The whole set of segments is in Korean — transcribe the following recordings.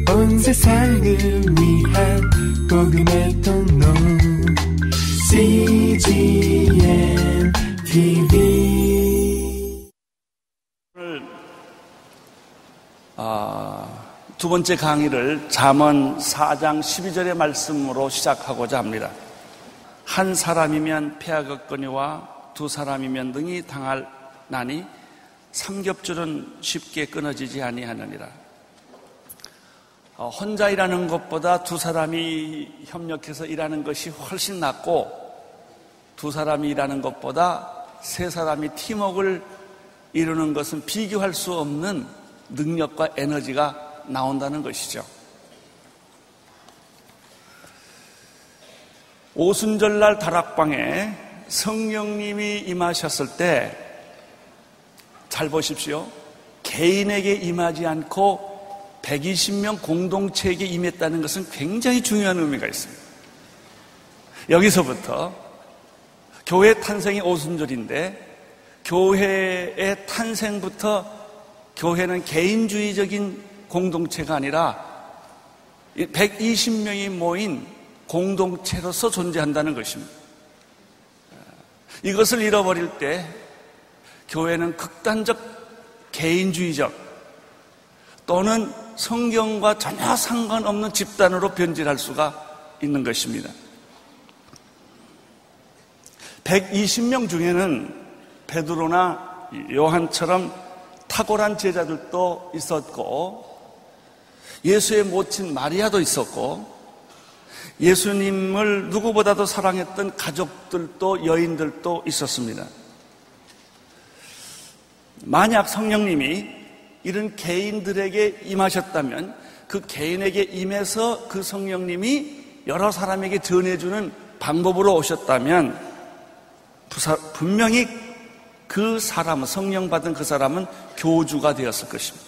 온 세상을 위한 복음의 통로 CGN TV. 오늘 두 번째 강의를 잠언 4장 12절의 말씀으로 시작하고자 합니다. 한 사람이면 패하겠거니와 두 사람이면 능히 당하나니 삼겹줄은 쉽게 끊어지지 아니하느니라. 혼자 일하는 것보다 두 사람이 협력해서 일하는 것이 훨씬 낫고, 두 사람이 일하는 것보다 세 사람이 팀워크를 이루는 것은 비교할 수 없는 능력과 에너지가 나온다는 것이죠. 오순절날 다락방에 성령님이 임하셨을 때 잘 보십시오. 개인에게 임하지 않고 120명 공동체에게 임했다는 것은 굉장히 중요한 의미가 있습니다. 여기서부터 교회 탄생이 오순절인데, 교회의 탄생부터 교회는 개인주의적인 공동체가 아니라 120명이 모인 공동체로서 존재한다는 것입니다. 이것을 잃어버릴 때 교회는 극단적 개인주의적 또는 성경과 전혀 상관없는 집단으로 변질할 수가 있는 것입니다. 120명 중에는 베드로나 요한처럼 탁월한 제자들도 있었고, 예수의 모친 마리아도 있었고, 예수님을 누구보다도 사랑했던 가족들도, 여인들도 있었습니다. 만약 성령님이 이런 개인들에게 임하셨다면 그 개인에게 임해서 그 성령님이 여러 사람에게 전해주는 방법으로 오셨다면 분명히 그 사람은, 성령 받은 그 사람은 교주가 되었을 것입니다.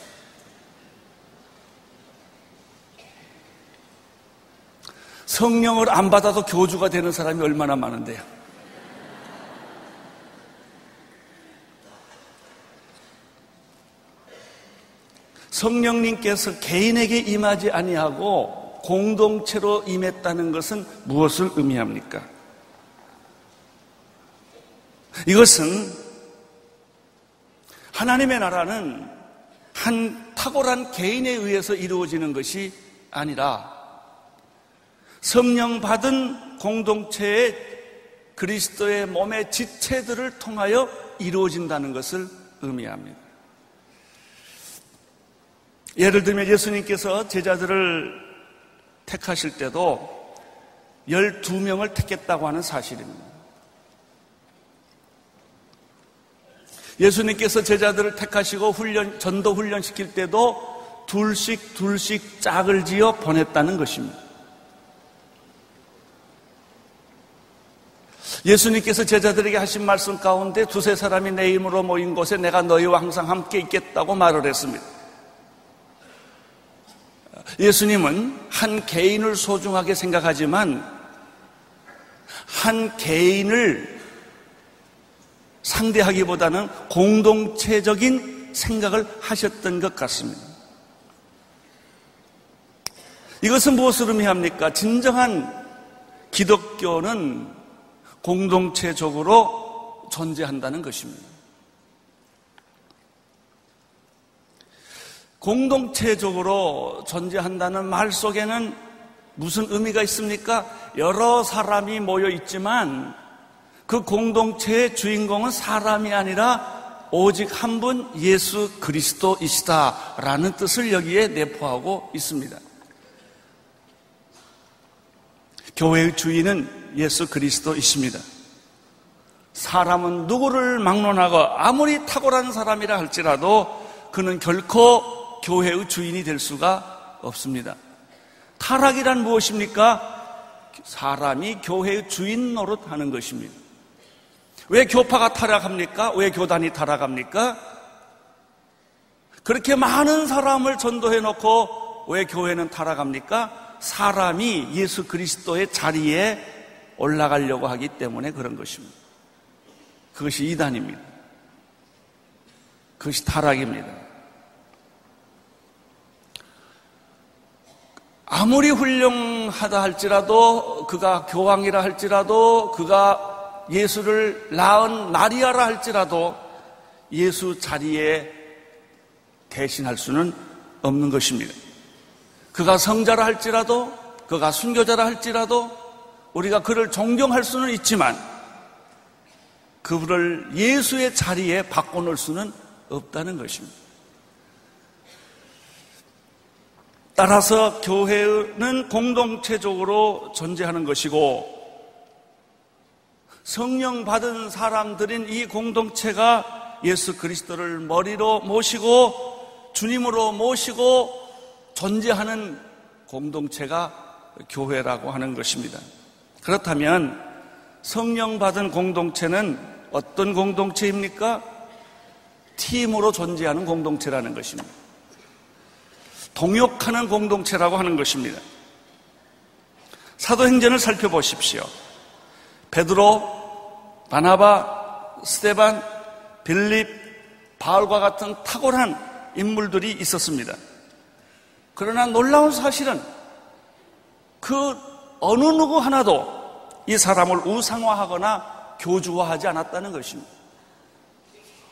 성령을 안 받아도 교주가 되는 사람이 얼마나 많은데요. 성령님께서 개인에게 임하지 아니하고 공동체로 임했다는 것은 무엇을 의미합니까? 이것은 하나님의 나라는 한 탁월한 개인에 의해서 이루어지는 것이 아니라 성령 받은 공동체의 그리스도의 몸의 지체들을 통하여 이루어진다는 것을 의미합니다. 예를 들면 예수님께서 제자들을 택하실 때도 12명을 택했다고 하는 사실입니다. 예수님께서 제자들을 택하시고 전도 훈련시킬 때도 둘씩 짝을 지어 보냈다는 것입니다. 예수님께서 제자들에게 하신 말씀 가운데 두세 사람이 내 이름으로 모인 곳에 내가 너희와 항상 함께 있겠다고 말을 했습니다. 예수님은 한 개인을 소중하게 생각하지만 한 개인을 상대하기보다는 공동체적인 생각을 하셨던 것 같습니다. 이것은 무엇을 의미합니까? 진정한 기독교는 공동체적으로 존재한다는 것입니다. 공동체적으로 존재한다는 말 속에는 무슨 의미가 있습니까? 여러 사람이 모여 있지만 그 공동체의 주인공은 사람이 아니라 오직 한 분 예수 그리스도이시다라는 뜻을 여기에 내포하고 있습니다. 교회의 주인은 예수 그리스도이십니다. 사람은 누구를 막론하고 아무리 탁월한 사람이라 할지라도 그는 결코 교회의 주인이 될 수가 없습니다. 타락이란 무엇입니까? 사람이 교회의 주인 노릇하는 것입니다. 왜 교파가 타락합니까? 왜 교단이 타락합니까? 그렇게 많은 사람을 전도해놓고 왜 교회는 타락합니까? 사람이 예수 그리스도의 자리에 올라가려고 하기 때문에 그런 것입니다. 그것이 이단입니다. 그것이 타락입니다. 아무리 훌륭하다 할지라도, 그가 교황이라 할지라도, 그가 예수를 낳은 마리아라 할지라도 예수 자리에 대신할 수는 없는 것입니다. 그가 성자라 할지라도, 그가 순교자라 할지라도 우리가 그를 존경할 수는 있지만 그를 예수의 자리에 바꿔놓을 수는 없다는 것입니다. 따라서 교회는 공동체적으로 존재하는 것이고, 성령 받은 사람들인 이 공동체가 예수 그리스도를 머리로 모시고 주님으로 모시고 존재하는 공동체가 교회라고 하는 것입니다. 그렇다면 성령 받은 공동체는 어떤 공동체입니까? 팀으로 존재하는 공동체라는 것입니다. 동역하는 공동체라고 하는 것입니다. 사도행전을 살펴보십시오. 베드로, 바나바, 스데반, 빌립, 바울과 같은 탁월한 인물들이 있었습니다. 그러나 놀라운 사실은 그 어느 누구 하나도 이 사람을 우상화하거나 교주화하지 않았다는 것입니다.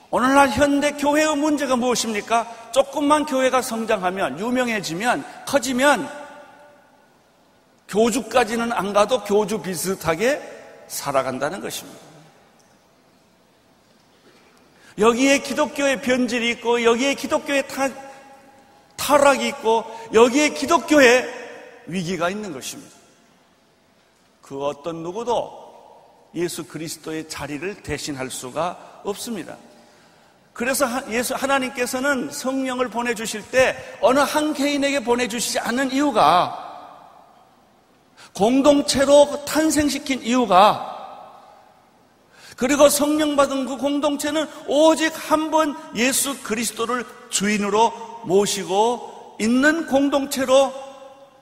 오늘날 현대 교회의 문제가 무엇입니까? 조금만 교회가 성장하면, 유명해지면, 커지면 교주까지는 안 가도 교주 비슷하게 살아간다는 것입니다. 여기에 기독교의 변질이 있고, 여기에 기독교의 타락이 있고, 여기에 기독교의 위기가 있는 것입니다. 그 어떤 누구도 예수 그리스도의 자리를 대신할 수가 없습니다. 그래서 하나님께서는 성령을 보내주실 때 어느 한 개인에게 보내주시지 않는 이유가, 공동체로 탄생시킨 이유가, 그리고 성령 받은 그 공동체는 오직 한 번 예수 그리스도를 주인으로 모시고 있는 공동체로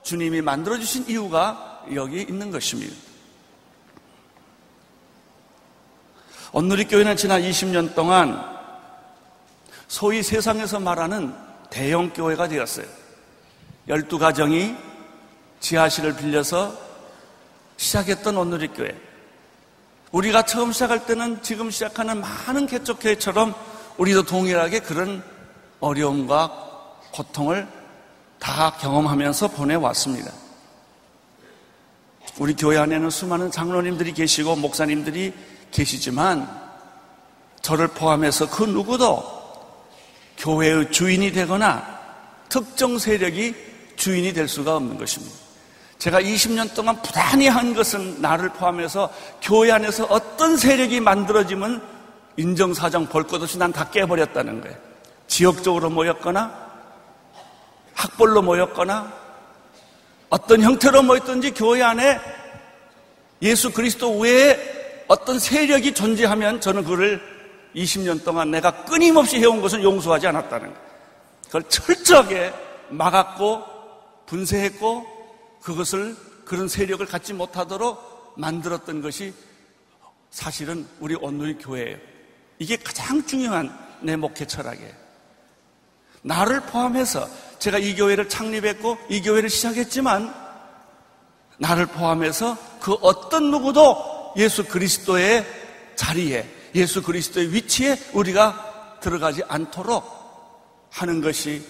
주님이 만들어주신 이유가 여기 있는 것입니다. 온누리교회는 지난 20년 동안 소위 세상에서 말하는 대형 교회가 되었어요. 12가정이 지하실을 빌려서 시작했던 온누리교회. 우리가 처음 시작할 때는 지금 시작하는 많은 개척교회처럼 우리도 동일하게 그런 어려움과 고통을 다 경험하면서 보내왔습니다. 우리 교회 안에는 수많은 장로님들이 계시고 목사님들이 계시지만 저를 포함해서 그 누구도 교회의 주인이 되거나 특정 세력이 주인이 될 수가 없는 것입니다. 제가 20년 동안 부단히 한 것은 나를 포함해서 교회 안에서 어떤 세력이 만들어지면 인정사정 볼 것 없이 난 다 깨버렸다는 거예요. 지역적으로 모였거나 학벌로 모였거나 어떤 형태로 모였든지 교회 안에 예수 그리스도 외에 어떤 세력이 존재하면 저는 그를 20년 동안 내가 끊임없이 해온 것을 용서하지 않았다는 거예요. 그걸 철저하게 막았고 분쇄했고 그것을, 그런 세력을 갖지 못하도록 만들었던 것이 사실은 우리 온누리 교회예요. 이게 가장 중요한 내 목회 철학이에요. 나를 포함해서 제가 이 교회를 창립했고 이 교회를 시작했지만 나를 포함해서 그 어떤 누구도 예수 그리스도의 자리에, 예수 그리스도의 위치에 우리가 들어가지 않도록 하는 것이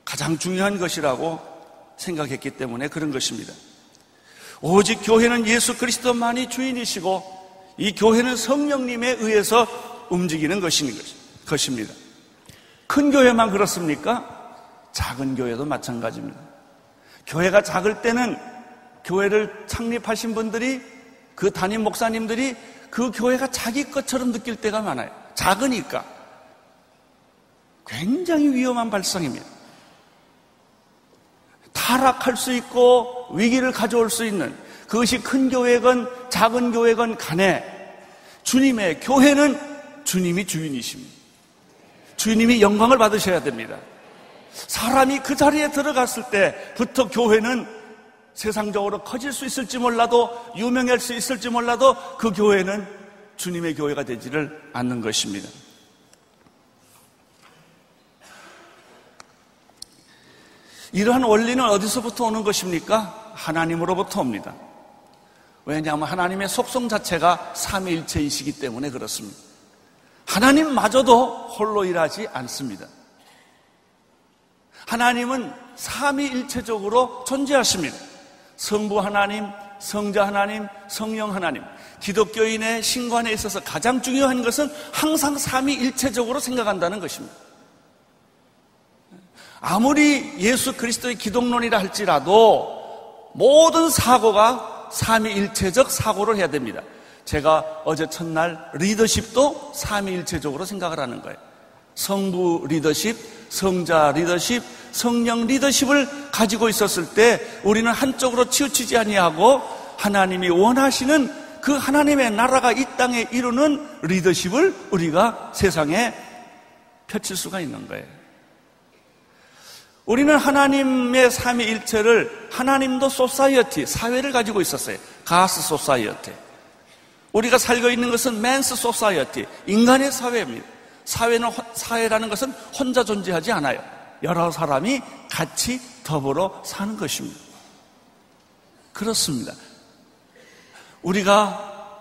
가장 중요한 것이라고 생각했기 때문에 그런 것입니다. 오직 교회는 예수 그리스도만이 주인이시고 이 교회는 성령님에 의해서 움직이는 것입니다. 큰 교회만 그렇습니까? 작은 교회도 마찬가지입니다. 교회가 작을 때는 교회를 창립하신 분들이, 그 담임 목사님들이 그 교회가 자기 것처럼 느낄 때가 많아요. 작으니까. 굉장히 위험한 발상입니다. 타락할 수 있고 위기를 가져올 수 있는, 그것이 큰 교회건 작은 교회건 간에 주님의 교회는 주님이 주인이십니다. 주님이 영광을 받으셔야 됩니다. 사람이 그 자리에 들어갔을 때부터 교회는 세상적으로 커질 수 있을지 몰라도, 유명할 수 있을지 몰라도 그 교회는 주님의 교회가 되지를 않는 것입니다. 이러한 원리는 어디서부터 오는 것입니까? 하나님으로부터 옵니다. 왜냐하면 하나님의 속성 자체가 삼위일체이시기 때문에 그렇습니다. 하나님마저도 홀로 일하지 않습니다. 하나님은 삼위일체적으로 존재하십니다. 성부 하나님, 성자 하나님, 성령 하나님. 기독교인의 신관에 있어서 가장 중요한 것은 항상 삼위일체적으로 생각한다는 것입니다. 아무리 예수 그리스도의 기독론이라 할지라도 모든 사고가 삼위일체적 사고를 해야 됩니다. 제가 어제 첫날 리더십도 삼위일체적으로 생각을 하는 거예요. 성부 리더십, 성자 리더십, 성령 리더십을 가지고 있었을 때 우리는 한쪽으로 치우치지 아니하고 하나님이 원하시는 그 하나님의 나라가 이 땅에 이루는 리더십을 우리가 세상에 펼칠 수가 있는 거예요. 우리는 하나님의 삼위일체를 하나님도 소사이어티, 사회를 가지고 있었어요. 가스 소사이어티. 우리가 살고 있는 것은 맨스 소사이어티, 인간의 사회입니다. 사회라는 것은 혼자 존재하지 않아요. 여러 사람이 같이 더불어 사는 것입니다. 그렇습니다. 우리가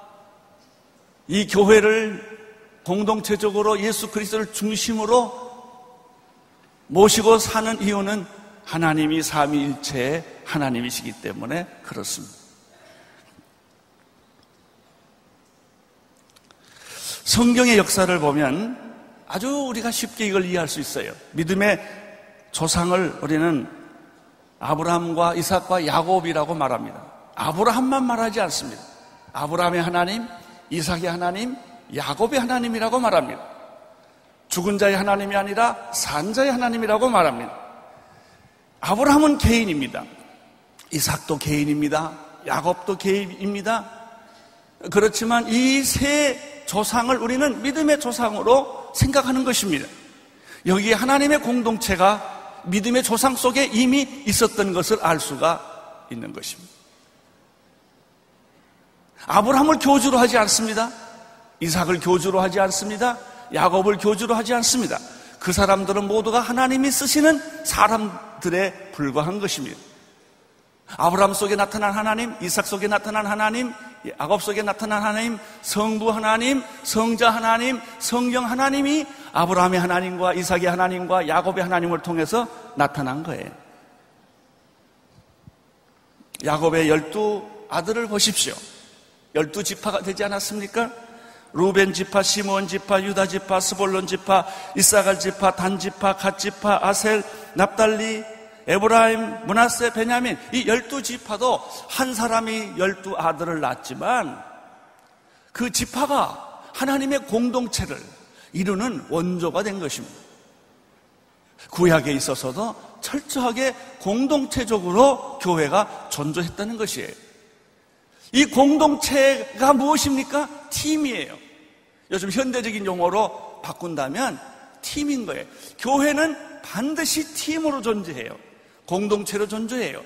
이 교회를 공동체적으로 예수 그리스도를 중심으로 모시고 사는 이유는 하나님이 삼위일체의 하나님이시기 때문에 그렇습니다. 성경의 역사를 보면 아주 우리가 쉽게 이걸 이해할 수 있어요. 믿음의 조상을 우리는 아브라함과 이삭과 야곱이라고 말합니다. 아브라함만 말하지 않습니다. 아브라함의 하나님, 이삭의 하나님, 야곱의 하나님이라고 말합니다. 죽은 자의 하나님이 아니라 산 자의 하나님이라고 말합니다. 아브라함은 개인입니다. 이삭도 개인입니다. 야곱도 개인입니다. 그렇지만 이 세 조상을 우리는 믿음의 조상으로 생각하는 것입니다. 여기에 하나님의 공동체가 믿음의 조상 속에 이미 있었던 것을 알 수가 있는 것입니다. 아브라함을 교주로 하지 않습니다. 이삭을 교주로 하지 않습니다. 야곱을 교주로 하지 않습니다. 그 사람들은 모두가 하나님이 쓰시는 사람들에 불과한 것입니다. 아브라함 속에 나타난 하나님, 이삭 속에 나타난 하나님, 야곱 속에 나타난 하나님, 성부 하나님, 성자 하나님, 성령 하나님이 아브라함의 하나님과 이삭의 하나님과 야곱의 하나님을 통해서 나타난 거예요. 야곱의 12 아들을 보십시오. 12지파가 되지 않았습니까? 루벤 지파, 시므온 지파, 유다 지파, 스볼론 지파, 이사갈 지파, 단 지파, 갓 지파, 아셀, 납달리, 에브라임, 므낫세, 베냐민, 이 12지파도 한 사람이 12 아들을 낳았지만 그 지파가 하나님의 공동체를 이루는 원조가 된 것입니다. 구약에 있어서도 철저하게 공동체적으로 교회가 존재했다는 것이에요. 이 공동체가 무엇입니까? 팀이에요. 요즘 현대적인 용어로 바꾼다면 팀인 거예요. 교회는 반드시 팀으로 존재해요. 공동체로 존재해요.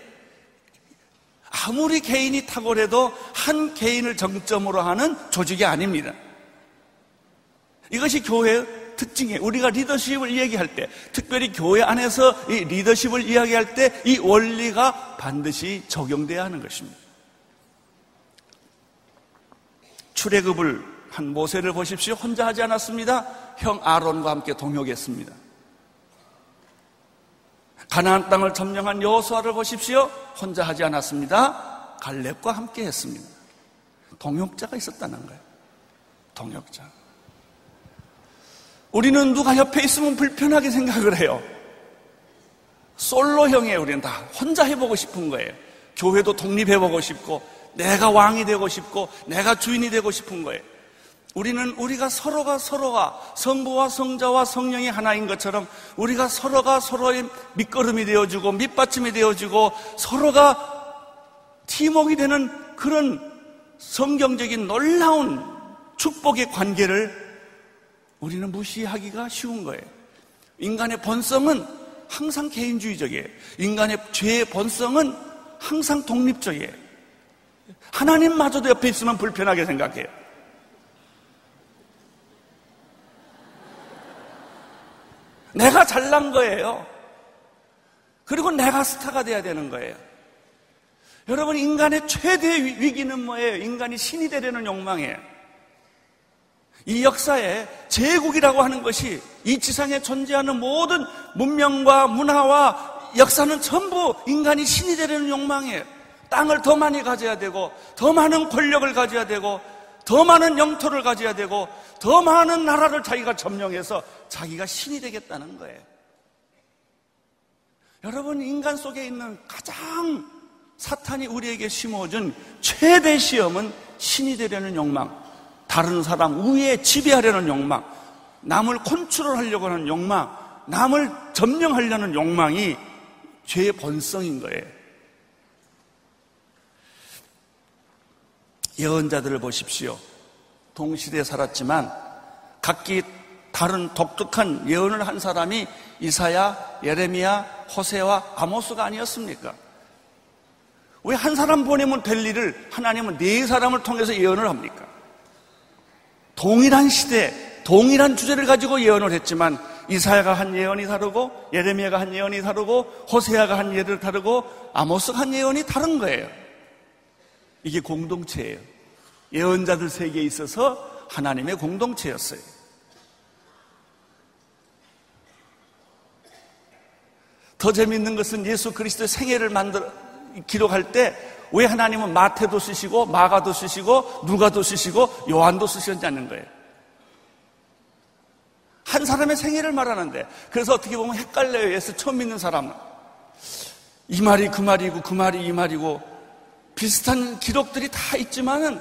아무리 개인이 탁월해도 한 개인을 정점으로 하는 조직이 아닙니다. 이것이 교회의 특징이에요. 우리가 리더십을 얘기할 때, 특별히 교회 안에서 이 리더십을 이야기할 때 이 원리가 반드시 적용돼야 하는 것입니다. 출애굽을 한 모세를 보십시오. 혼자 하지 않았습니다. 형 아론과 함께 동역했습니다. 가나안 땅을 점령한 여호수아를 보십시오. 혼자 하지 않았습니다. 갈렙과 함께 했습니다. 동역자가 있었다는 거예요. 동역자. 우리는 누가 옆에 있으면 불편하게 생각을 해요. 솔로형이에요. 우리는 다 혼자 해보고 싶은 거예요. 교회도 독립해보고 싶고 내가 왕이 되고 싶고 내가 주인이 되고 싶은 거예요. 우리가 서로가 성부와 성자와 성령이 하나인 것처럼 우리가 서로가 서로의 밑거름이 되어주고 밑받침이 되어주고 서로가 팀워크가 되는 그런 성경적인 놀라운 축복의 관계를 우리는 무시하기가 쉬운 거예요. 인간의 본성은 항상 개인주의적이에요. 인간의 죄의 본성은 항상 독립적이에요. 하나님마저도 옆에 있으면 불편하게 생각해요. 내가 잘난 거예요. 그리고 내가 스타가 돼야 되는 거예요. 여러분, 인간의 최대 위기는 뭐예요? 인간이 신이 되려는 욕망이에요. 이 역사에 제국이라고 하는 것이 이 지상에 존재하는 모든 문명과 문화와 역사는 전부 인간이 신이 되려는 욕망이에요. 땅을 더 많이 가져야 되고, 더 많은 권력을 가져야 되고, 더 많은 영토를 가져야 되고, 더 많은 나라를 자기가 점령해서 자기가 신이 되겠다는 거예요. 여러분, 인간 속에 있는 가장 사탄이 우리에게 심어준 최대 시험은 신이 되려는 욕망, 다른 사람 위에 지배하려는 욕망, 남을 컨트롤하려고 하는 욕망, 남을 점령하려는 욕망이 죄의 본성인 거예요. 예언자들을 보십시오. 동시대에 살았지만 각기 다른 독특한 예언을 한 사람이 이사야, 예레미야, 호세와 아모스가 아니었습니까? 왜 한 사람 보내면 될 일을 하나님은 네 사람을 통해서 예언을 합니까? 동일한 시대, 동일한 주제를 가지고 예언을 했지만 이사야가 한 예언이 다르고, 예레미야가 한 예언이 다르고, 호세아가 한 예언이 다르고, 아모스가 한 예언이 다른 거예요. 이게 공동체예요. 예언자들 세계에 있어서 하나님의 공동체였어요. 더 재미있는 것은 예수 그리스도의 생애를 기록할 때 왜 하나님은 마태도 쓰시고 마가도 쓰시고 누가도 쓰시고 요한도 쓰셨지 않는 거예요. 한 사람의 생애를 말하는데, 그래서 어떻게 보면 헷갈려요. 예수 처음 믿는 사람은 이 말이 그 말이고 그 말이 이 말이고 비슷한 기록들이 다 있지만은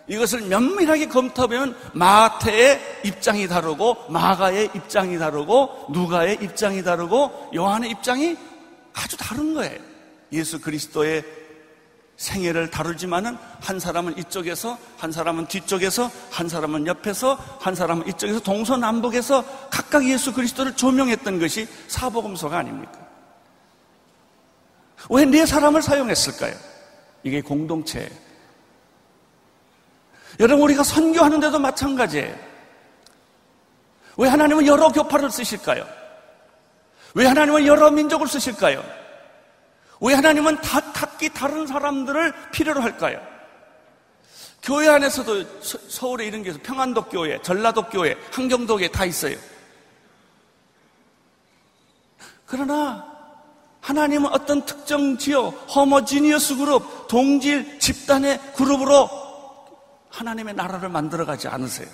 이것을 면밀하게 검토하면 마태의 입장이 다르고 마가의 입장이 다르고 누가의 입장이 다르고 요한의 입장이 아주 다른 거예요. 예수 그리스도의 생애를 다루지만은 한 사람은 이쪽에서, 한 사람은 뒤쪽에서, 한 사람은 옆에서, 한 사람은 이쪽에서, 동서남북에서 각각 예수 그리스도를 조명했던 것이 사복음서가 아닙니까? 왜 네 사람을 사용했을까요? 이게 공동체예요. 여러분, 우리가 선교하는데도 마찬가지예요. 왜 하나님은 여러 교파를 쓰실까요? 왜 하나님은 여러 민족을 쓰실까요? 왜 하나님은 각기 다른 사람들을 필요로 할까요? 교회 안에서도 서울에 이런 게 있어요. 평안도 교회, 전라도 교회, 한경도 교회 다 있어요. 그러나 하나님은 어떤 특정 지역, 호모지니어스 그룹, 동질 집단의 그룹으로 하나님의 나라를 만들어가지 않으세요.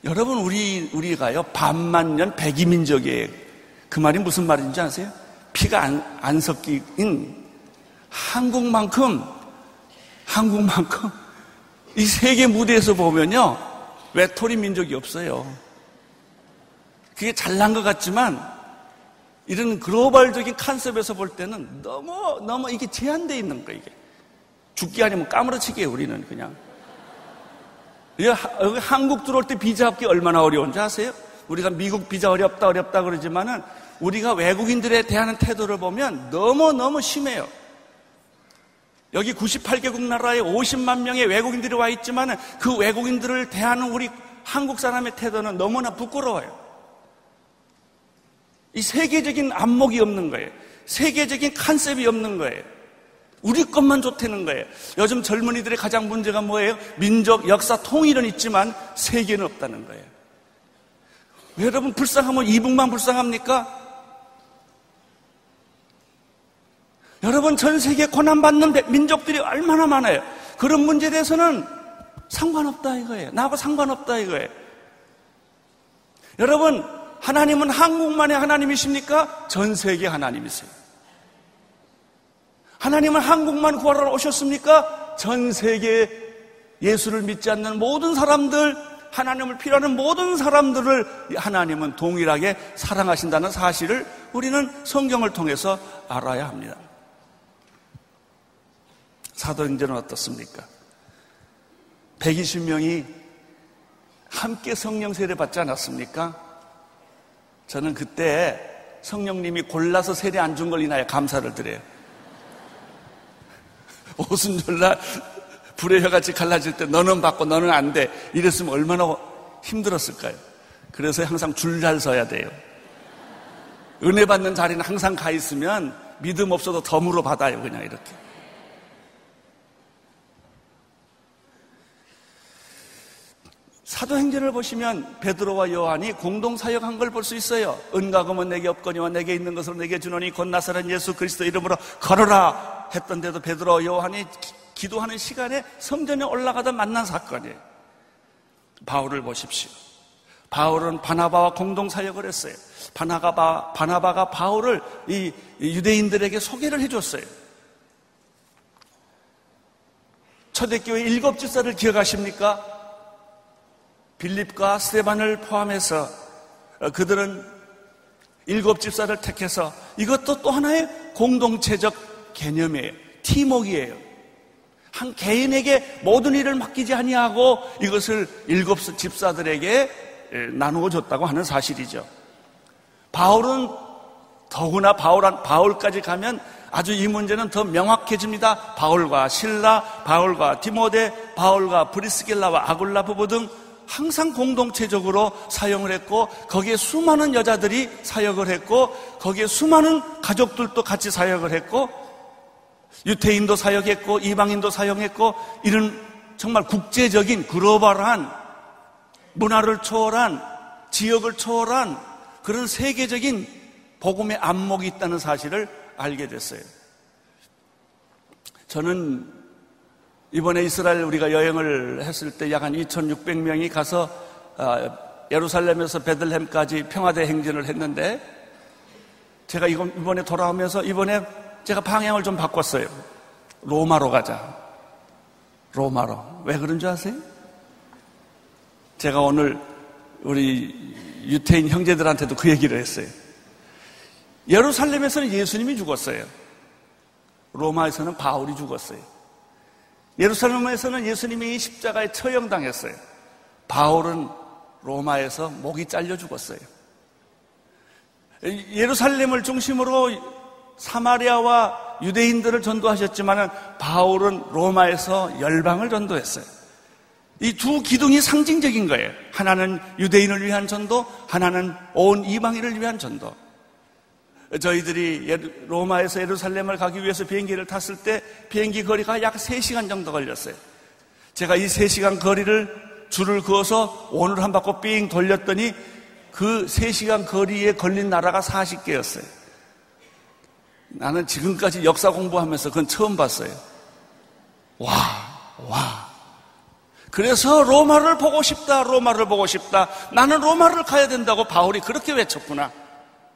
여러분, 우리가요, 반만년 백이민족이에요. 그 말이 무슨 말인지 아세요? 피가 안 섞인 한국만큼 이 세계 무대에서 보면요, 외톨이 민족이 없어요. 그게 잘난 것 같지만 이런 글로벌적인 컨셉에서 볼 때는 너무 이게 제한되어 있는 거예요. 이게 죽기 아니면 까무러치기예요. 우리는 그냥. 여기 한국 들어올 때 비자 합기 얼마나 어려운지 아세요? 우리가 미국 비자 어렵다 그러지만은 우리가 외국인들에 대한 태도를 보면 너무 심해요. 여기 98개국 나라에 50만 명의 외국인들이 와 있지만은 그 외국인들을 대하는 우리 한국 사람의 태도는 너무나 부끄러워요. 이 세계적인 안목이 없는 거예요. 세계적인 컨셉이 없는 거예요. 우리 것만 좋다는 거예요. 요즘 젊은이들의 가장 문제가 뭐예요? 민족, 역사, 통일은 있지만 세계는 없다는 거예요. 왜 여러분 불쌍하면 이북만 불쌍합니까? 여러분, 전 세계에 고난받는 민족들이 얼마나 많아요. 그런 문제에 대해서는 상관없다 이거예요. 나하고 상관없다 이거예요. 여러분, 하나님은 한국만의 하나님이십니까? 전 세계 하나님이세요. 하나님은 한국만 구하러 오셨습니까? 전 세계 예수를 믿지 않는 모든 사람들, 하나님을 필요하는 모든 사람들을 하나님은 동일하게 사랑하신다는 사실을 우리는 성경을 통해서 알아야 합니다. 사도행전은 어떻습니까? 120명이 함께 성령 세례 받지 않았습니까? 저는 그때 성령님이 골라서 세례 안 준 걸 인하여 감사를 드려요. 오순절날 불의 혀같이 갈라질 때 너는 받고 너는 안 돼, 이랬으면 얼마나 힘들었을까요? 그래서 항상 줄 잘 서야 돼요. 은혜 받는 자리는 항상 가 있으면 믿음 없어도 덤으로 받아요. 그냥 이렇게. 사도행전을 보시면 베드로와 요한이 공동 사역한 걸 볼 수 있어요. 은과 금은 내게 없거니와 내게 있는 것으로 내게 주노니 곧 나사렛 예수 그리스도 이름으로 걸어라 했던데도 베드로와 요한이 기도하는 시간에 성전에 올라가다 만난 사건이에요. 바울을 보십시오. 바울은 바나바와 공동 사역을 했어요. 바나바가 바울을 이 유대인들에게 소개를 해줬어요. 초대교회 7 집사를 기억하십니까? 빌립과 스데반을 포함해서 그들은 7 집사를 택해서 이것도 또 하나의 공동체적 개념이에요. 팀워크이에요. 한 개인에게 모든 일을 맡기지 아니하고 이것을 7 집사들에게 나누어 줬다고 하는 사실이죠. 바울은 더구나 바울까지 가면 아주 이 문제는 더 명확해집니다. 바울과 실라, 바울과 디모데, 바울과 브리스길라와 아굴라 부부 등 항상 공동체적으로 사용을 했고 거기에 수많은 여자들이 사역을 했고 거기에 수많은 가족들도 같이 사역을 했고 유태인도 사역했고 이방인도 사용했고 이런 정말 국제적인 글로벌한 문화를 초월한 지역을 초월한 그런 세계적인 복음의 안목이 있다는 사실을 알게 됐어요. 저는 이번에 이스라엘 우리가 여행을 했을 때 약 한 2,600명이 가서 예루살렘에서 베들레헴까지 평화대 행진을 했는데 제가 이번에 돌아오면서 이번에 제가 방향을 좀 바꿨어요. 로마로 가자. 로마로. 왜 그런 줄 아세요? 제가 오늘 우리 유태인 형제들한테도 그 얘기를 했어요. 예루살렘에서는 예수님이 죽었어요. 로마에서는 바울이 죽었어요. 예루살렘에서는 예수님이 십자가에 처형당했어요. 바울은 로마에서 목이 잘려 죽었어요. 예루살렘을 중심으로 사마리아와 유대인들을 전도하셨지만 바울은 로마에서 열방을 전도했어요. 이 두 기둥이 상징적인 거예요. 하나는 유대인을 위한 전도, 하나는 온 이방인을 위한 전도. 저희들이 로마에서 예루살렘을 가기 위해서 비행기를 탔을 때 비행기 거리가 약 3시간 정도 걸렸어요. 제가 이 3시간 거리를 줄을 그어서 오늘 한 바퀴 삥 돌렸더니 그 3시간 거리에 걸린 나라가 40개였어요. 나는 지금까지 역사 공부하면서 그건 처음 봤어요. 와. 그래서 로마를 보고 싶다, 로마를 보고 싶다. 나는 로마를 가야 된다고 바울이 그렇게 외쳤구나.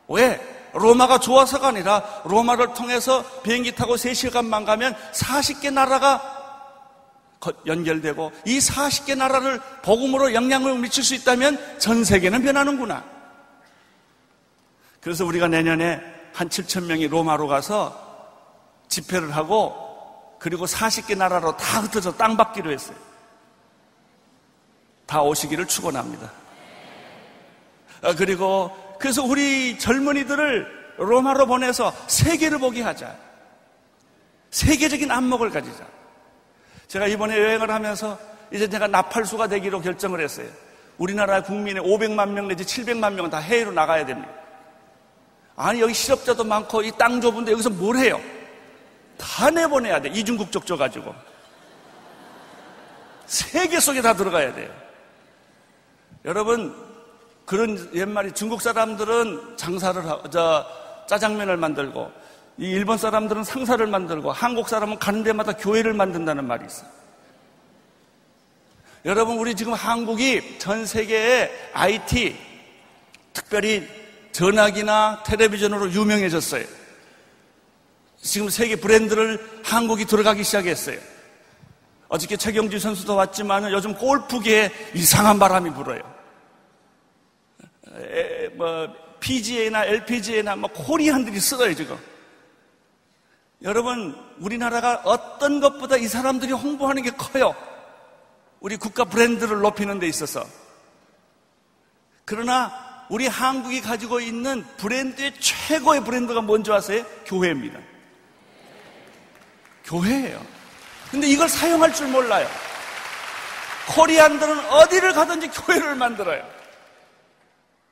왜? 로마가 좋아서가 아니라 로마를 통해서 비행기 타고 3시간만 가면 40개 나라가 연결되고 이 40개 나라를 복음으로 영향을 미칠 수 있다면 전 세계는 변하는구나. 그래서 우리가 내년에 한 7,000명이 로마로 가서 집회를 하고 그리고 40개 나라로 다 흩어져 땅 받기로 했어요. 다 오시기를 축원합니다. 그래서 우리 젊은이들을 로마로 보내서 세계를 보게 하자. 세계적인 안목을 가지자. 제가 이번에 여행을 하면서 이제 제가 나팔수가 되기로 결정을 했어요. 우리나라 국민의 500만 명 내지 700만 명은 다 해외로 나가야 됩니다. 아니 여기 실업자도 많고 이 땅 좁은데 여기서 뭘 해요? 다 내보내야 돼. 이중국적 줘가지고. 세계 속에 다 들어가야 돼요. 여러분 그런 옛말이 중국 사람들은 짜장면을 만들고 이 일본 사람들은 상사를 만들고 한국 사람은 가는 데마다 교회를 만든다는 말이 있어요. 여러분 우리 지금 한국이 전 세계의 IT 특별히 전화기나 텔레비전으로 유명해졌어요. 지금 세계 브랜드를 한국이 들어가기 시작했어요. 어저께 최경주 선수도 왔지만 요즘 골프계에 이상한 바람이 불어요. PGA나 LPGA나 코리안들이 쓰러요 지금. 여러분 우리나라가 어떤 것보다 이 사람들이 홍보하는 게 커요. 우리 국가 브랜드를 높이는 데 있어서. 그러나 우리 한국이 가지고 있는 브랜드의 최고의 브랜드가 뭔지 아세요? 교회입니다. 교회예요. 근데 이걸 사용할 줄 몰라요. 코리안들은 어디를 가든지 교회를 만들어요.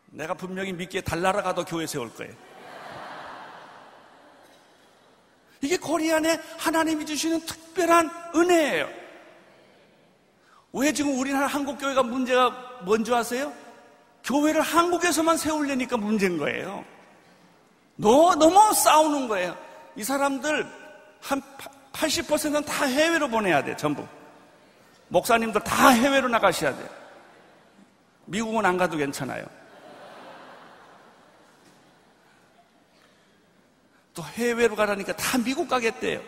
내가 분명히 믿기에 달나라 가도 교회 세울 거예요. 이게 코리안에 하나님이 주시는 특별한 은혜예요. 왜 지금 우리나라 한국교회가 문제가 뭔지 아세요? 교회를 한국에서만 세우려니까 문제인 거예요. 너무 싸우는 거예요. 이 사람들 한 80%는 다 해외로 보내야 돼, 전부. 목사님들 다 해외로 나가셔야 돼요. 미국은 안 가도 괜찮아요. 또 해외로 가라니까 다 미국 가겠대요.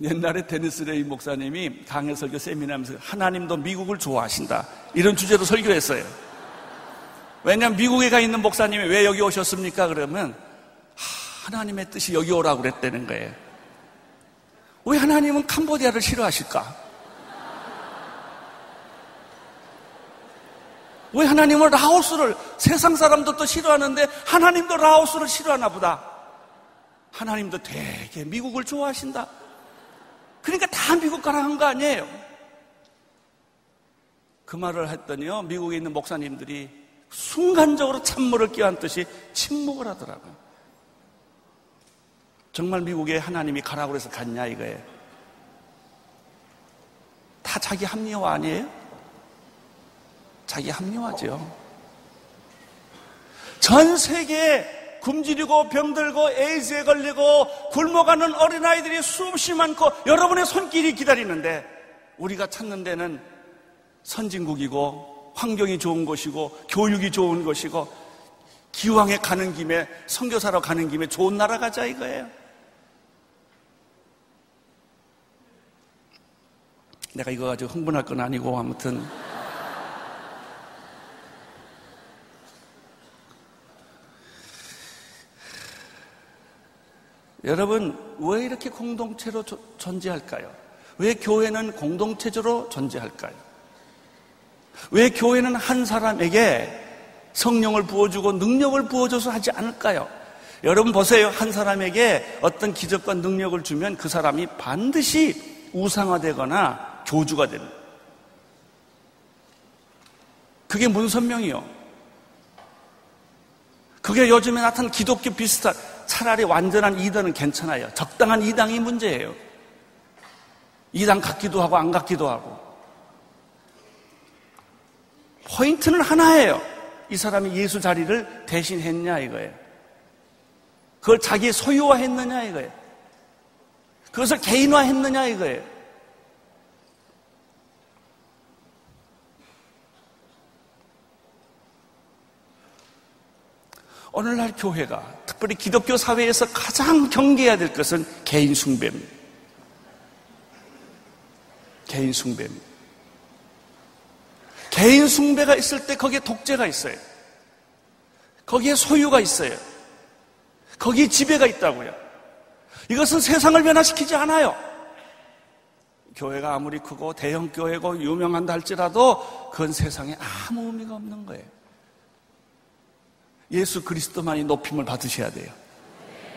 옛날에 데니스 레이 목사님이 강해 설교 세미나하면서 하나님도 미국을 좋아하신다, 이런 주제로 설교했어요. 왜냐하면 미국에 가 있는 목사님이 왜 여기 오셨습니까? 그러면 하나님의 뜻이 여기 오라고 그랬다는 거예요. 왜 하나님은 캄보디아를 싫어하실까? 왜 하나님은 라오스를, 세상 사람들도 싫어하는데 하나님도 라오스를 싫어하나 보다. 하나님도 되게 미국을 좋아하신다. 그러니까 다 미국 가라 한 거 아니에요. 그 말을 했더니요, 미국에 있는 목사님들이 순간적으로 찬물을 끼얹듯이 침묵을 하더라고요. 정말 미국에 하나님이 가라고 해서 갔냐 이거예요. 다 자기 합리화 아니에요? 자기 합리화죠. 전 세계에 굶주리고 병들고 에이즈에 걸리고 굶어가는 어린아이들이 수없이 많고 여러분의 손길이 기다리는데, 우리가 찾는 데는 선진국이고 환경이 좋은 곳이고 교육이 좋은 곳이고 기왕에 가는 김에, 선교사로 가는 김에 좋은 나라 가자 이거예요. 내가 이거 가지고 흥분할 건 아니고, 아무튼 여러분, 왜 이렇게 공동체로 존재할까요? 왜 교회는 공동체적으로 존재할까요? 왜 교회는 한 사람에게 성령을 부어주고 능력을 부어줘서 하지 않을까요? 여러분 보세요. 한 사람에게 어떤 기적과 능력을 주면 그 사람이 반드시 우상화되거나 교주가 됩니다. 그게 문선명이요. 그게 요즘에 나타난 기독교 비슷한, 차라리 완전한 이단은 괜찮아요. 적당한 이당이 문제예요. 이당 같기도 하고 안 같기도 하고. 포인트는 하나예요. 이 사람이 예수 자리를 대신했냐 이거예요. 그걸 자기 소유화했느냐 이거예요. 그것을 개인화했느냐 이거예요. 오늘날 교회가, 특별히 기독교 사회에서 가장 경계해야 될 것은 개인 숭배입니다. 개인 숭배입니다. 개인 숭배가 있을 때 거기에 독재가 있어요. 거기에 소유가 있어요. 거기에 지배가 있다고요. 이것은 세상을 변화시키지 않아요. 교회가 아무리 크고 대형 교회고 유명한다 할지라도 그건 세상에 아무 의미가 없는 거예요. 예수 그리스도만이 높임을 받으셔야 돼요.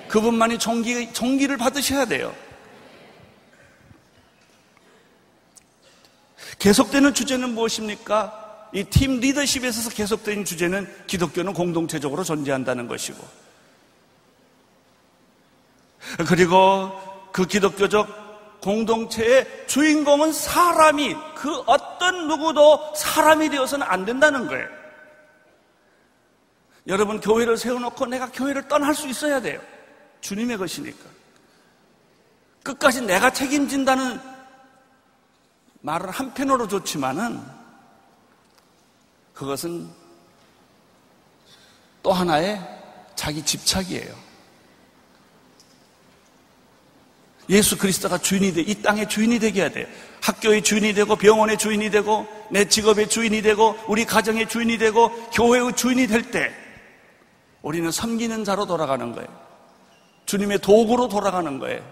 그분만이 존귀를 받으셔야 돼요. 계속되는 주제는 무엇입니까? 이 팀 리더십에 있어서 계속되는 주제는 기독교는 공동체적으로 존재한다는 것이고, 그리고 그 기독교적 공동체의 주인공은 사람이, 그 어떤 누구도 사람이 되어서는 안 된다는 거예요. 여러분, 교회를 세워놓고 내가 교회를 떠날 수 있어야 돼요. 주님의 것이니까. 끝까지 내가 책임진다는 말은 한편으로 좋지만은 그것은 또 하나의 자기 집착이에요. 예수 그리스도가 주인이 돼, 이 땅의 주인이 되게 해야 돼요. 학교의 주인이 되고, 병원의 주인이 되고, 내 직업의 주인이 되고, 우리 가정의 주인이 되고, 교회의 주인이 될 때 우리는 섬기는 자로 돌아가는 거예요. 주님의 도구로 돌아가는 거예요.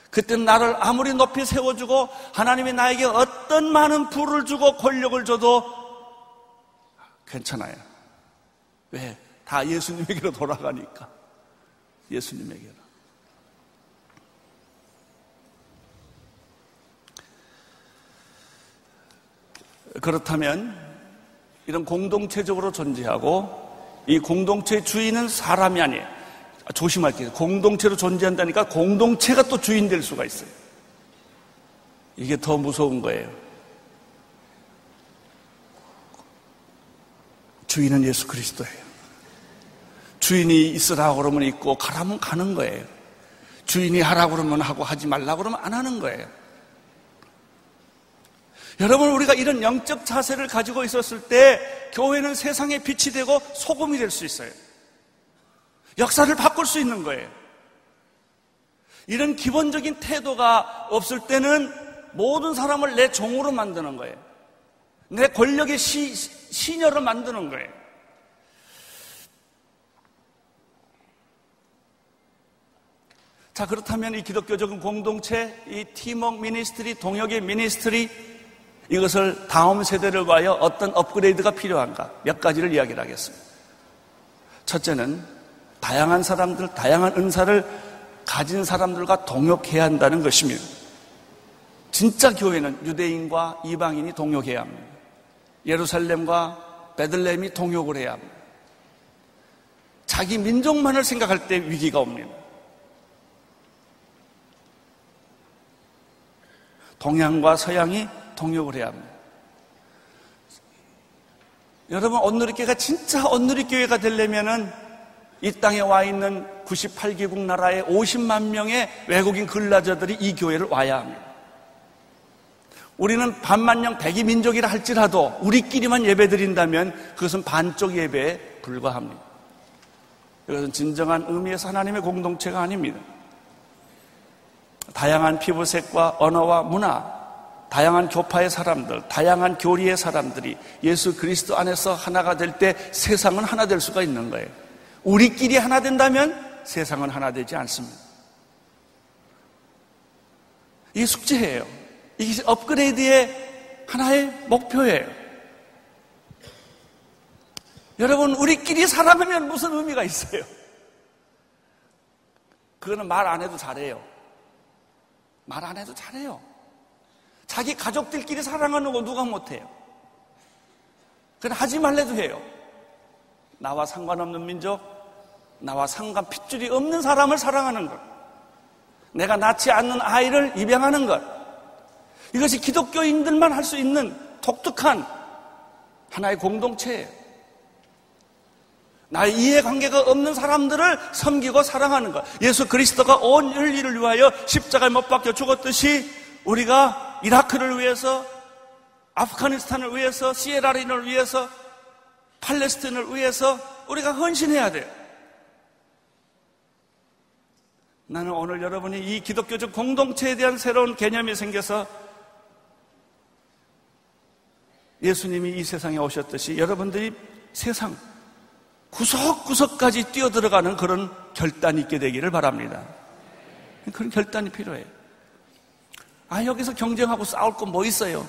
그때는 나를 아무리 높이 세워주고 하나님이 나에게 어떤 많은 부를 주고 권력을 줘도 괜찮아요. 왜? 다 예수님에게로 돌아가니까. 예수님에게로. 그렇다면 이런 공동체적으로 존재하고 이 공동체의 주인은 사람이 아니에요. 조심할게요. 공동체로 존재한다니까 공동체가 또 주인 될 수가 있어요. 이게 더 무서운 거예요. 주인은 예수 그리스도예요. 주인이 있으라고 그러면 있고 가라면 가는 거예요. 주인이 하라고 그러면 하고 하지 말라고 그러면 안 하는 거예요. 여러분, 우리가 이런 영적 자세를 가지고 있었을 때 교회는 세상의 빛이 되고 소금이 될 수 있어요. 역사를 바꿀 수 있는 거예요. 이런 기본적인 태도가 없을 때는 모든 사람을 내 종으로 만드는 거예요. 내 권력의 시녀로 만드는 거예요. 자, 그렇다면 이 기독교적인 공동체, 이 팀워크 미니스트리, 동역의 미니스트리, 이것을 다음 세대를 위하여 어떤 업그레이드가 필요한가? 몇 가지를 이야기를 하겠습니다. 첫째는 다양한 사람들, 다양한 은사를 가진 사람들과 동역해야 한다는 것입니다. 진짜 교회는 유대인과 이방인이 동역해야 합니다. 예루살렘과 베들레헴이 동역을 해야 합니다. 자기 민족만을 생각할 때 위기가 옵니다. 동양과 서양이 동역을 해야 합니다. 여러분, 온누리교회가 진짜 온누리교회가 되려면은 이 땅에 와 있는 98개국 나라의 50만 명의 외국인 근라자들이 이 교회를 와야 합니다. 우리는 반만령 백이 민족이라 할지라도 우리끼리만 예배드린다면 그것은 반쪽 예배에 불과합니다. 이것은 진정한 의미에서 하나님의 공동체가 아닙니다. 다양한 피부색과 언어와 문화, 다양한 교파의 사람들, 다양한 교리의 사람들이 예수 그리스도 안에서 하나가 될 때 세상은 하나 될 수가 있는 거예요. 우리끼리 하나 된다면 세상은 하나 되지 않습니다. 이게 숙제예요. 이게 업그레이드의 하나의 목표예요. 여러분, 우리끼리 사랑하면 무슨 의미가 있어요? 그거는 말 안 해도 잘해요. 말 안 해도 잘해요. 자기 가족들끼리 사랑하는 거 누가 못해요? 그건 하지 말래도 해요. 나와 상관없는 민족, 나와 상관 핏줄이 없는 사람을 사랑하는 것, 내가 낳지 않는 아이를 입양하는 것, 이것이 기독교인들만 할 수 있는 독특한 하나의 공동체예요. 나의 이해관계가 없는 사람들을 섬기고 사랑하는 것. 예수 그리스도가 온 인류를 위하여 십자가에 못 박혀 죽었듯이 우리가 이라크를 위해서, 아프가니스탄을 위해서, 시에라리온을 위해서, 팔레스틴을 위해서 우리가 헌신해야 돼요. 나는 오늘 여러분이 이 기독교적 공동체에 대한 새로운 개념이 생겨서 예수님이 이 세상에 오셨듯이 여러분들이 세상 구석구석까지 뛰어들어가는 그런 결단이 있게 되기를 바랍니다. 그런 결단이 필요해요. 여기서 경쟁하고 싸울 건 뭐 있어요?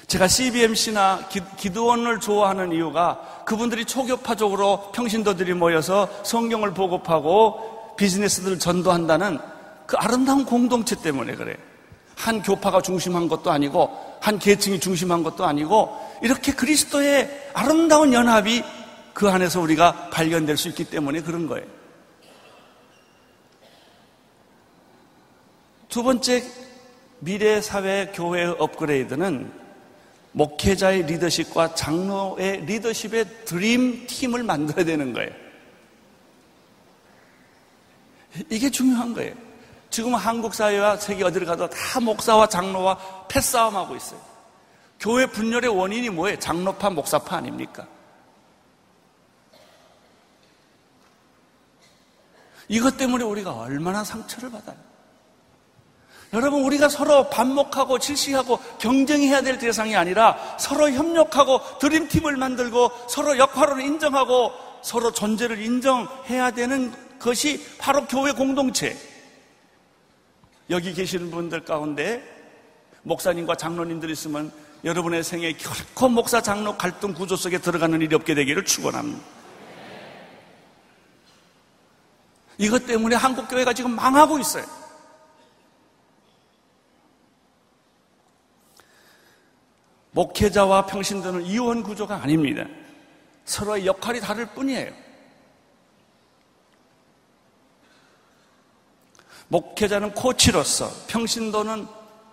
제가 CBMC나 기드원을 좋아하는 이유가 그분들이 초교파적으로 평신도들이 모여서 성경을 보급하고 비즈니스들을 전도한다는 그 아름다운 공동체 때문에 그래요. 한 교파가 중심한 것도 아니고 한 계층이 중심한 것도 아니고 이렇게 그리스도의 아름다운 연합이 그 안에서 우리가 발견될 수 있기 때문에 그런 거예요. 두 번째, 미래사회 교회의 업그레이드는 목회자의 리더십과 장로의 리더십의 드림팀을 만들어야 되는 거예요. 이게 중요한 거예요. 지금 한국 사회와 세계 어디를 가도 다 목사와 장로와 패싸움하고 있어요. 교회 분열의 원인이 뭐예요? 장로파, 목사파 아닙니까? 이것 때문에 우리가 얼마나 상처를 받아요. 여러분, 우리가 서로 반목하고 질시하고 경쟁해야 될 대상이 아니라 서로 협력하고 드림팀을 만들고 서로 역할을 인정하고 서로 존재를 인정해야 되는 것이 바로 교회 공동체. 여기 계시는 분들 가운데 목사님과 장로님들이 있으면 여러분의 생에 결코 목사 장로 갈등 구조 속에 들어가는 일이 없게 되기를 축원합니다. 이것 때문에 한국 교회가 지금 망하고 있어요. 목회자와 평신도는 이원 구조가 아닙니다. 서로의 역할이 다를 뿐이에요. 목회자는 코치로서, 평신도는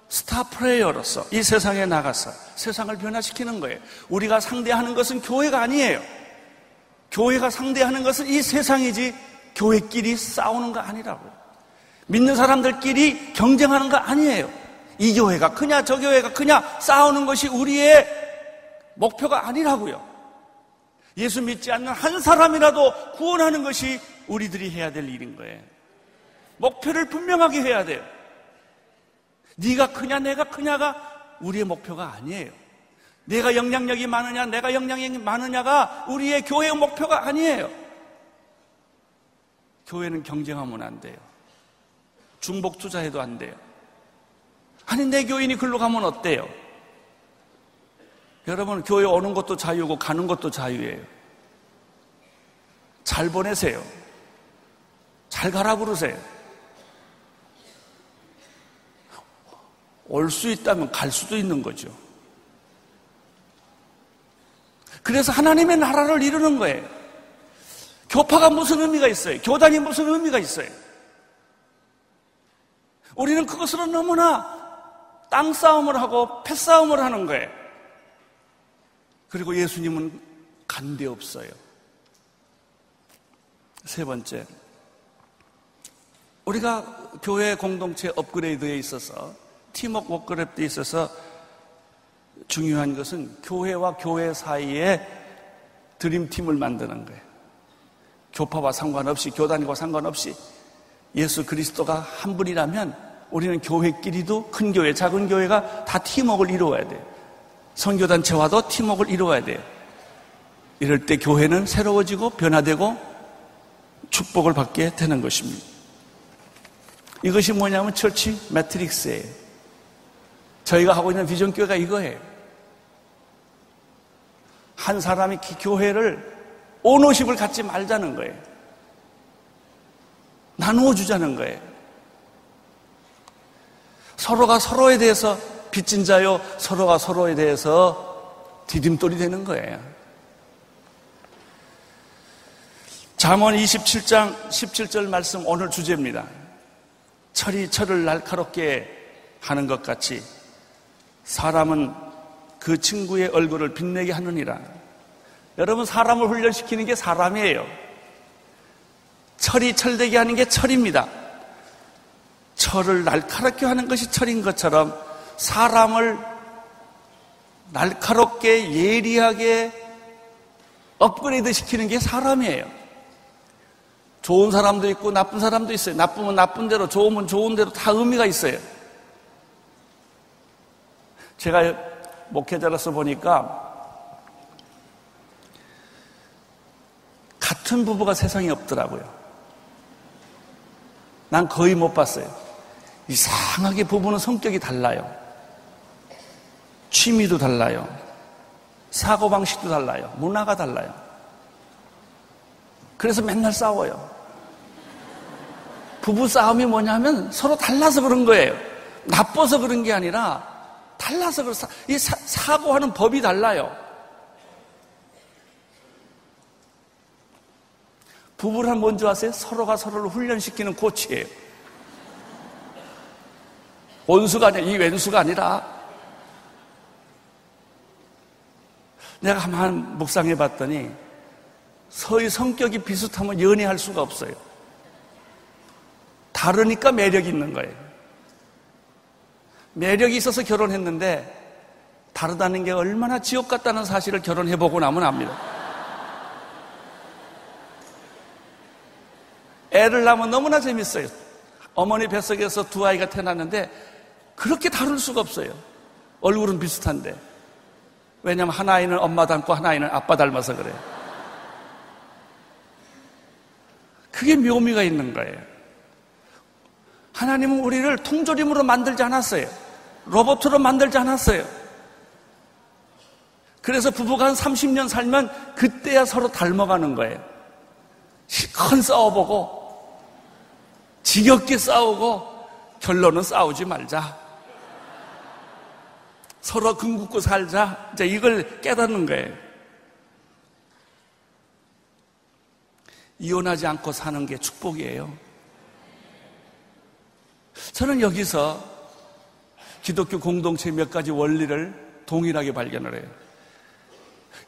스타 플레이어로서 이 세상에 나가서 세상을 변화시키는 거예요. 우리가 상대하는 것은 교회가 아니에요. 교회가 상대하는 것은 이 세상이지 교회끼리 싸우는 거 아니라고요. 믿는 사람들끼리 경쟁하는 거 아니에요. 이 교회가 크냐 저 교회가 크냐 싸우는 것이 우리의 목표가 아니라고요. 예수 믿지 않는 한 사람이라도 구원하는 것이 우리들이 해야 될 일인 거예요. 목표를 분명하게 해야 돼요. 네가 크냐 내가 크냐가 우리의 목표가 아니에요. 내가 영향력이 많으냐 내가 영향력이 많으냐가 우리의 교회의 목표가 아니에요. 교회는 경쟁하면 안 돼요. 중복 투자해도 안 돼요. 아니 내 교인이 글로 가면 어때요? 여러분 교회 오는 것도 자유고 가는 것도 자유예요. 잘 보내세요. 잘 가라 부르세요. 올 수 있다면 갈 수도 있는 거죠. 그래서 하나님의 나라를 이루는 거예요. 교파가 무슨 의미가 있어요? 교단이 무슨 의미가 있어요? 우리는 그것으로 너무나 땅싸움을 하고 패싸움을 하는 거예요. 그리고 예수님은 간대 없어요. 세 번째, 우리가 교회 공동체 업그레이드에 있어서 팀워크 워크랩에 있어서 중요한 것은 교회와 교회 사이에 드림팀을 만드는 거예요. 교파와 상관없이 교단과 상관없이 예수 그리스도가 한 분이라면 우리는 교회끼리도 큰 교회, 작은 교회가 다 팀워크를 이루어야 돼요. 선교단체와도 팀워크를 이루어야 돼요. 이럴 때 교회는 새로워지고 변화되고 축복을 받게 되는 것입니다. 이것이 뭐냐면 처치 매트릭스예요. 저희가 하고 있는 비전교회가 이거예요. 한 사람이 교회를 오너십을 갖지 말자는 거예요. 나누어 주자는 거예요. 서로가 서로에 대해서 빚진 자요, 서로가 서로에 대해서 디딤돌이 되는 거예요. 잠언 27장 17절 말씀 오늘 주제입니다. 철이 철을 날카롭게 하는 것 같이 사람은 그 친구의 얼굴을 빛내게 하느니라. 여러분, 사람을 훈련시키는 게 사람이에요. 철이 철되게 하는 게 철입니다. 철을 날카롭게 하는 것이 철인 것처럼 사람을 날카롭게 예리하게 업그레이드 시키는 게 사람이에요. 좋은 사람도 있고 나쁜 사람도 있어요. 나쁘면 나쁜 대로, 좋으면 좋은 대로 다 의미가 있어요. 제가 목회자로서 보니까 같은 부부가 세상에 없더라고요. 난 거의 못 봤어요. 이상하게 부부는 성격이 달라요. 취미도 달라요. 사고방식도 달라요. 문화가 달라요. 그래서 맨날 싸워요. 부부 싸움이 뭐냐면 서로 달라서 그런 거예요. 나빠서 그런 게 아니라 달라서 그래서 이 사고하는 법이 달라요. 부부란 뭔지 아세요? 서로가 서로를 훈련시키는 코치예요. 원수가 아니라, 이 왼수가 아니라. 내가 가만 묵상해 봤더니 서의 성격이 비슷하면 연애할 수가 없어요. 다르니까 매력이 있는 거예요. 매력이 있어서 결혼했는데 다르다는 게 얼마나 지옥 같다는 사실을 결혼해보고 나면 압니다. 애를 낳으면 너무나 재밌어요. 어머니 뱃속에서 두 아이가 태어났는데 그렇게 다를 수가 없어요. 얼굴은 비슷한데. 왜냐하면 한 아이는 엄마 닮고 한 아이는 아빠 닮아서 그래요. 그게 묘미가 있는 거예요. 하나님은 우리를 통조림으로 만들지 않았어요. 로봇으로 만들지 않았어요. 그래서 부부가 한 30년 살면 그때야 서로 닮아가는 거예요. 실컷 싸워보고 지겹게 싸우고 결론은 싸우지 말자. 서로 긍긋고 살자. 이제 이걸 깨닫는 거예요. 이혼하지 않고 사는 게 축복이에요. 저는 여기서 기독교 공동체의 몇 가지 원리를 동일하게 발견을 해요.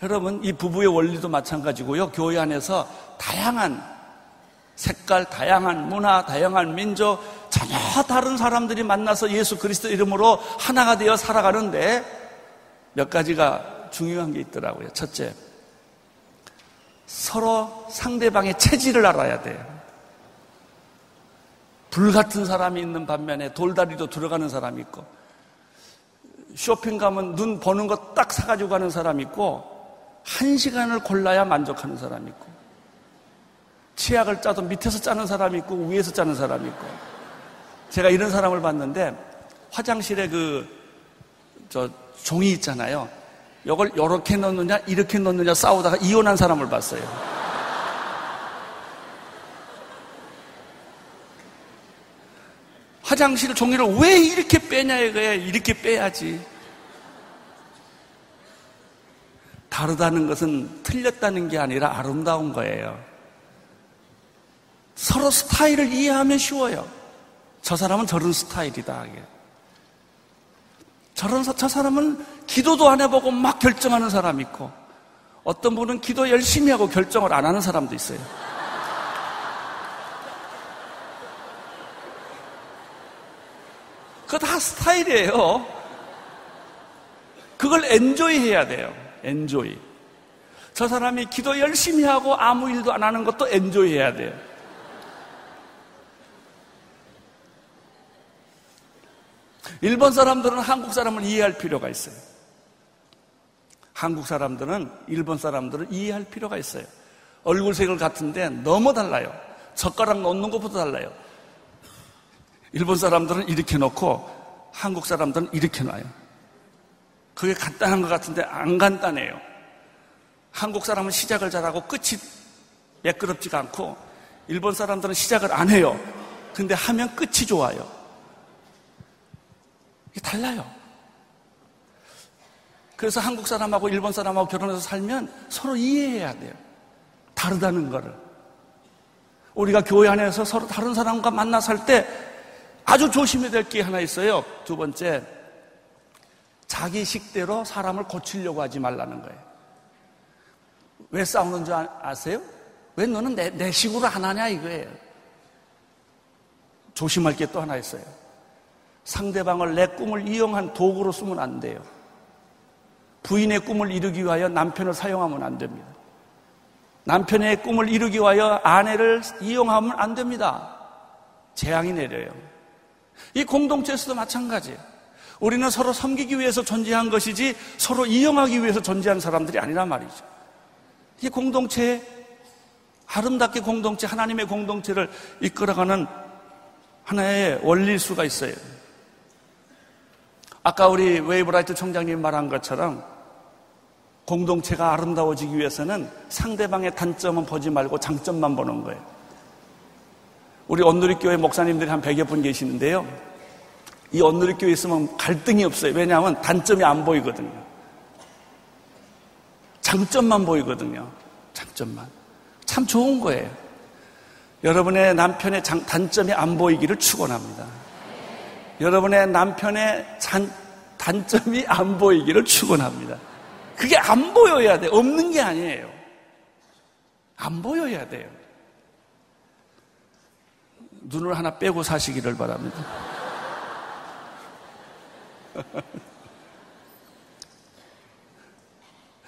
여러분, 이 부부의 원리도 마찬가지고요. 교회 안에서 다양한 색깔, 다양한 문화, 다양한 민족, 전혀 다른 사람들이 만나서 예수 그리스도 이름으로 하나가 되어 살아가는데 몇 가지가 중요한 게 있더라고요. 첫째, 서로 상대방의 체질을 알아야 돼요. 불같은 사람이 있는 반면에 돌다리도 들어가는 사람이 있고, 쇼핑 가면 눈 보는 거 딱 사가지고 가는 사람이 있고, 1시간을 골라야 만족하는 사람이 있고, 치약을 짜도 밑에서 짜는 사람이 있고 위에서 짜는 사람이 있고. 제가 이런 사람을 봤는데, 화장실에 종이 있잖아요. 이걸 이렇게 넣느냐 이렇게 넣느냐 싸우다가 이혼한 사람을 봤어요. 화장실 종이를 왜 이렇게 빼냐 이거예요. 이렇게 빼야지. 다르다는 것은 틀렸다는 게 아니라 아름다운 거예요. 서로 스타일을 이해하면 쉬워요. 저 사람은 저런 스타일이다. 저 사람은 기도도 안 해보고 막 결정하는 사람이 있고, 어떤 분은 기도 열심히 하고 결정을 안 하는 사람도 있어요. 그거 다 스타일이에요. 그걸 엔조이 해야 돼요. 엔조이. 저 사람이 기도 열심히 하고 아무 일도 안 하는 것도 엔조이 해야 돼요. 일본 사람들은 한국 사람을 이해할 필요가 있어요. 한국 사람들은 일본 사람들을 이해할 필요가 있어요. 얼굴색을 같은데 너무 달라요. 젓가락 놓는 것부터 달라요. 일본 사람들은 이렇게 놓고 한국 사람들은 이렇게 놔요. 그게 간단한 것 같은데 안 간단해요. 한국 사람은 시작을 잘하고 끝이 매끄럽지가 않고, 일본 사람들은 시작을 안 해요. 근데 하면 끝이 좋아요. 이게 달라요. 그래서 한국 사람하고 일본 사람하고 결혼해서 살면 서로 이해해야 돼요. 다르다는 거를. 우리가 교회 안에서 서로 다른 사람과 만나 살 때 아주 조심해야 될 게 하나 있어요. 두 번째, 자기 식대로 사람을 고치려고 하지 말라는 거예요. 왜 싸우는 줄 아세요? 왜 너는 내 식으로 안 하냐 이거예요. 조심할 게 또 하나 있어요. 상대방을 내 꿈을 이용한 도구로 쓰면 안 돼요. 부인의 꿈을 이루기 위하여 남편을 사용하면 안 됩니다. 남편의 꿈을 이루기 위하여 아내를 이용하면 안 됩니다. 재앙이 내려요. 이 공동체에서도 마찬가지예요. 우리는 서로 섬기기 위해서 존재한 것이지 서로 이용하기 위해서 존재한 사람들이 아니란 말이죠. 이 공동체, 아름답게 공동체, 하나님의 공동체를 이끌어가는 하나의 원리일 수가 있어요. 아까 우리 웨이브라이트 총장님 말한 것처럼 공동체가 아름다워지기 위해서는 상대방의 단점은 보지 말고 장점만 보는 거예요. 우리 온누리교회 목사님들이 한 100여 분 계시는데요. 이 온누리교회에 있으면 갈등이 없어요. 왜냐하면 단점이 안 보이거든요. 장점만 보이거든요. 장점만. 참 좋은 거예요. 여러분의 남편의 단점이 안 보이기를 축원합니다. 여러분의 남편의 단점이 안 보이기를 축원합니다. 그게 안 보여야 돼요. 없는 게 아니에요. 안 보여야 돼요. 눈을 하나 빼고 사시기를 바랍니다.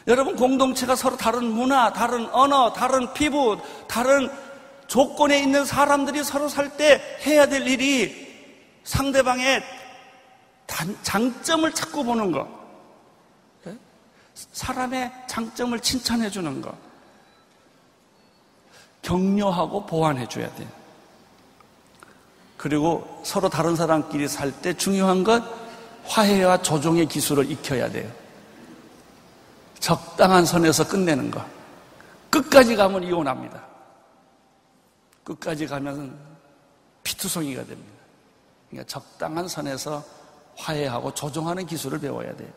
여러분, 공동체가 서로 다른 문화, 다른 언어, 다른 피부, 다른 조건에 있는 사람들이 서로 살 때 해야 될 일이 상대방의 장점을 찾고 보는 거, 사람의 장점을 칭찬해 주는 거, 격려하고 보완해 줘야 돼요. 그리고 서로 다른 사람끼리 살 때 중요한 건 화해와 조정의 기술을 익혀야 돼요. 적당한 선에서 끝내는 거. 끝까지 가면 이혼합니다. 끝까지 가면 피투성이가 됩니다. 그러니까 적당한 선에서 화해하고 조정하는 기술을 배워야 돼요.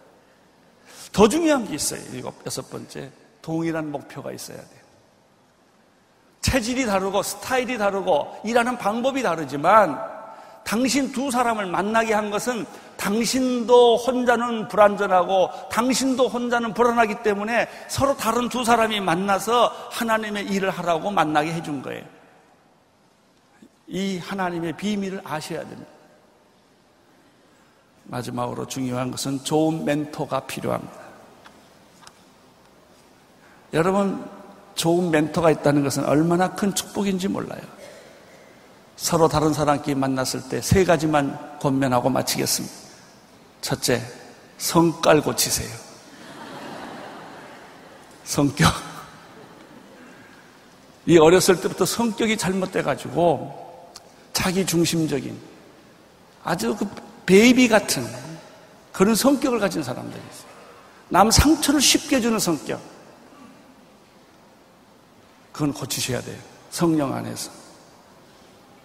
더 중요한 게 있어요. 여섯 번째, 동일한 목표가 있어야 돼요. 체질이 다르고 스타일이 다르고 일하는 방법이 다르지만 당신 두 사람을 만나게 한 것은 당신도 혼자는 불안전하고 당신도 혼자는 불안하기 때문에 서로 다른 두 사람이 만나서 하나님의 일을 하라고 만나게 해준 거예요. 이 하나님의 비밀을 아셔야 됩니다. 마지막으로 중요한 것은 좋은 멘토가 필요합니다. 여러분, 좋은 멘토가 있다는 것은 얼마나 큰 축복인지 몰라요. 서로 다른 사람끼리 만났을 때 세 가지만 권면하고 마치겠습니다. 첫째, 성깔 고치세요. 성격. 이 어렸을 때부터 성격이 잘못돼가지고 자기 중심적인 아주 그 베이비 같은 그런 성격을 가진 사람들이 있어요. 남 상처를 쉽게 주는 성격. 그건 고치셔야 돼요. 성령 안에서.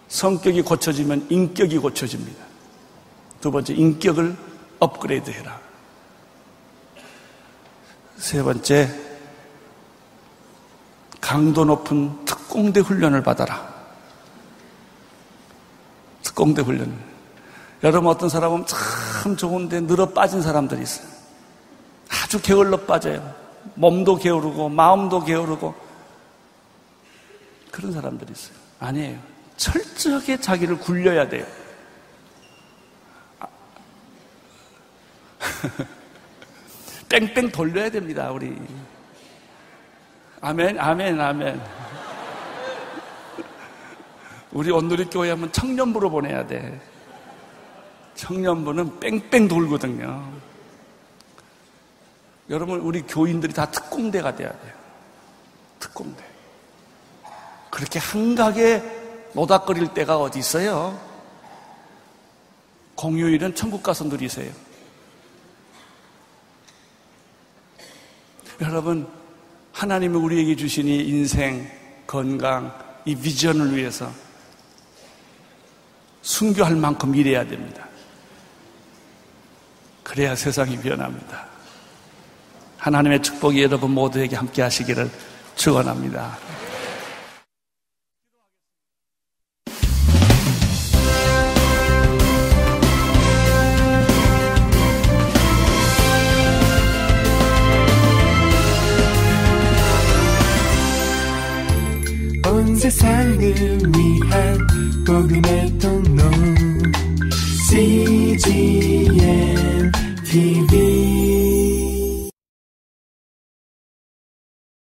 성격이 고쳐지면 인격이 고쳐집니다. 두 번째, 인격을 업그레이드 해라. 세 번째, 강도 높은 특공대 훈련을 받아라. 특공대 훈련. 여러분, 어떤 사람은 참 좋은데 늘어 빠진 사람들이 있어요. 아주 게을러 빠져요. 몸도 게으르고 마음도 게으르고 그런 사람들이 있어요. 아니에요. 철저하게 자기를 굴려야 돼요. 뺑뺑 돌려야 됩니다, 우리. 아멘, 아멘, 아멘. 우리 온누리교회 하면 청년부로 보내야 돼. 청년부는 뺑뺑 돌거든요. 여러분, 우리 교인들이 다 특공대가 돼야 돼요. 특공대. 그렇게 한가하게 노닥거릴 때가 어디 있어요? 공휴일은 천국 가서 누리세요. 여러분, 하나님이 우리에게 주신 이 인생, 건강, 이 비전을 위해서 순교할 만큼 일해야 됩니다. 그래야 세상이 변합니다. 하나님의 축복이 여러분 모두에게 함께 하시기를 축원합니다. 온 세상을 위한 복음의 통로 CGN TV